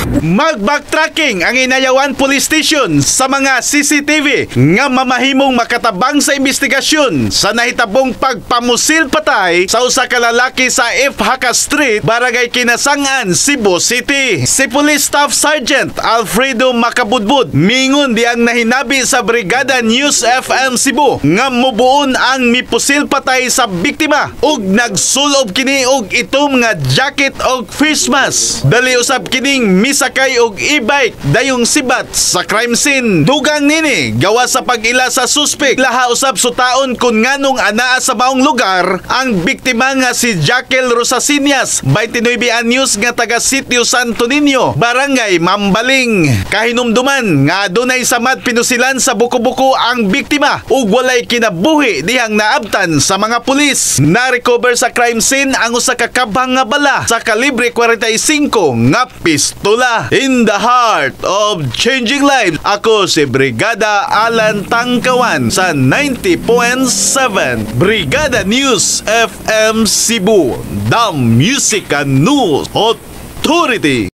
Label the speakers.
Speaker 1: Mag-backtracking ang Inayawan Police Station sa mga CCTV nga mamahimong makatabang sa investigasyon sa nahitabong pagpamusil patay sa usa ka lalaki sa F. Haka Street, Barangay Kinasangan, Cebu City. Si Police Staff Sergeant Alfredo Makabudbud mingon di ang nahinabi sa Brigada News FM Cebu nga mubuon ang mipusil patay sa biktima ug nagsulob kini og itom nga jacket og face mask. Dali usab kining misakay og e-bike dayong sibat sa crime scene. Dugang nini gawa sa pag-ila sa suspect, laha usab sutaon kung nganong anaa sa maong lugar ang biktima nga si Jaquel Rosasinas, 29 anyos nga taga Sitio Santo Niño, Barangay Mambaling. Kahinumduman nga adunay samad pinusilan sa buko-buko ang biktima ug walay kinabuhi dihang naabtan sa mga pulis. Na-recover sa crime scene ang usa ka kabang nga bala sa kalibre 45 nga pistola. In the heart of changing lives, ako si Brigada Alan Tangkawan sa 90.7 Brigada News FM Cebu, the Music and News Authority.